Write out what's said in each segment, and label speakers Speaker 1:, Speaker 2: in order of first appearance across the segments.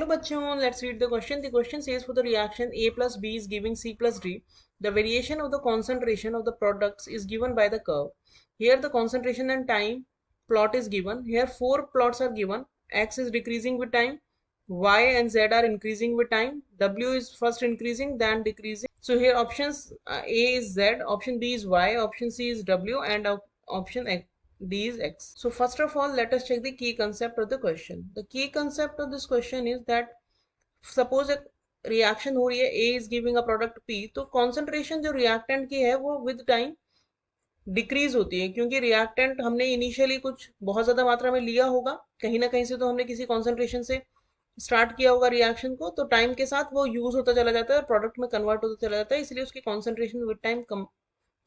Speaker 1: Hello bachon, let's read the question. The question says for the reaction A plus B is giving C plus D, the variation of the concentration of the products is given by the curve. Here the concentration and time plot is given. Here four plots are given. X is decreasing with time, Y and Z are increasing with time, W is first increasing then decreasing. So here options A is Z, option B is Y, option C is W, and option D is X. So first of all, let us check the key concept of the question. The key concept of this question is that suppose एक reaction हो रही है, A is giving a product P, तो concentration जो reactant की है वो with time decrease होती है, क्योंकि रिएक्टेंट हमने इनिशियली कुछ बहुत ज्यादा मात्रा में लिया होगा, कहीं ना कहीं से तो हमने किसी कॉन्सेंट्रेशन से स्टार्ट किया होगा रिएक्शन को, तो टाइम के साथ वो यूज होता चला जाता है और प्रोडक्ट में कन्वर्ट होता चला जाता है, इसलिए उसकी कॉन्सेंट्रेशन विद टाइम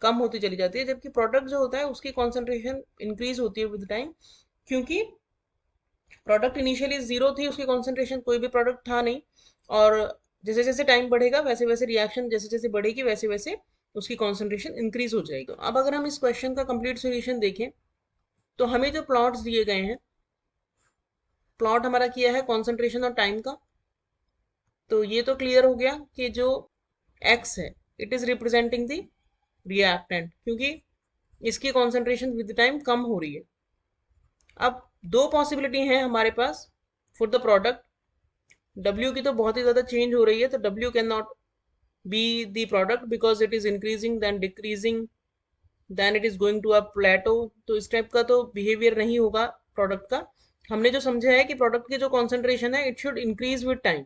Speaker 1: कम होती चली जाती है, जबकि प्रोडक्ट जो होता है उसकी कॉन्सेंट्रेशन इंक्रीज होती है विद टाइम, क्योंकि प्रोडक्ट इनिशियली जीरो थी, उसकी कॉन्सेंट्रेशन कोई भी प्रोडक्ट था नहीं, और जैसे जैसे टाइम बढ़ेगा वैसे वैसे रिएक्शन जैसे जैसे बढ़ेगी वैसे वैसे उसकी कॉन्सेंट्रेशन इंक्रीज हो जाएगी। तो अब अगर हम इस क्वेश्चन का कंप्लीट सोल्यूशन देखें तो हमें जो प्लॉट्स दिए गए हैं, प्लॉट हमारा किया है कॉन्सेंट्रेशन और टाइम का, तो ये तो क्लियर हो गया कि जो एक्स है it is representing the reactant, क्योंकि इसकी कॉन्सेंट्रेशन विद टाइम कम हो रही है। अब दो पॉसिबिलिटी हैं हमारे पास फॉर द प्रोडक्ट, W की तो बहुत ही ज्यादा चेंज हो रही है, तो W can not be the product because it is increasing then decreasing then it is going to a plateau, तो इस टाइप का तो बिहेवियर नहीं होगा प्रोडक्ट का। हमने जो समझा है कि प्रोडक्ट की जो कॉन्सेंट्रेशन है it should increase with time,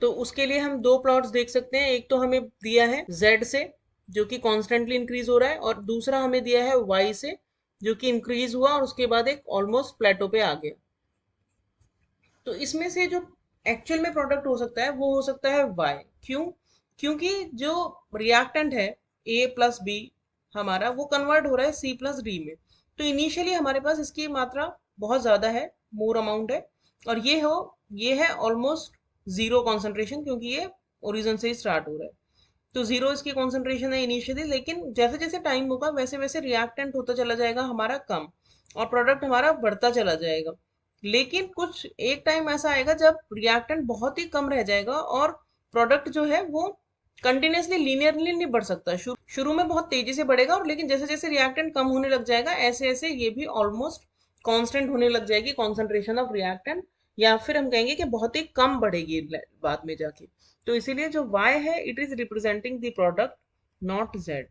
Speaker 1: तो उसके लिए हम दो प्लॉट्स देख सकते हैं। एक तो हमें दिया है Z से जो कि कॉन्स्टेंटली इंक्रीज हो रहा है, और दूसरा हमें दिया है Y से जो कि इंक्रीज हुआ और उसके बाद एक ऑलमोस्ट प्लेटो पे आ गया। तो इसमें से जो एक्चुअल में प्रोडक्ट हो सकता है वो हो सकता है Y। क्यों? क्योंकि जो रिएक्टेंट है A प्लस बी हमारा वो कन्वर्ट हो रहा है C प्लस डी में, तो इनिशियली हमारे पास इसकी मात्रा बहुत ज्यादा है, मोर अमाउंट है, और ये है ऑलमोस्ट जीरो कॉन्सेंट्रेशन, क्योंकि ये ओरिजिन से ही स्टार्ट हो रहा है, तो जीरो इसकी कॉन्सेंट्रेशन है इनिशियली, लेकिन जैसे जैसे टाइम होगा वैसे वैसे रिएक्टेंट होता चला जाएगा हमारा कम और प्रोडक्ट हमारा बढ़ता चला जाएगा। लेकिन कुछ एक टाइम ऐसा आएगा जब रिएक्टेंट बहुत ही कम रह जाएगा और प्रोडक्ट जो है वो कंटिन्यूसली लीनियरली नहीं बढ़ सकता, शुरू में बहुत तेजी से बढ़ेगा, और लेकिन जैसे जैसे रिएक्टेंट कम होने लग जाएगा ऐसे ऐसे ये भी ऑलमोस्ट कांस्टेंट होने लग जाएगी कॉन्सेंट्रेशन ऑफ रिएक्टेंट, या फिर हम कहेंगे कि बहुत ही कम बढ़ेगी बाद में जाके। तो इसीलिए जो Y है it is representing the product not Z।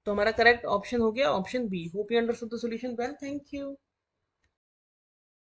Speaker 1: तो हमारा करेक्ट ऑप्शन हो गया option B. Hope you understood the solution well, thank you.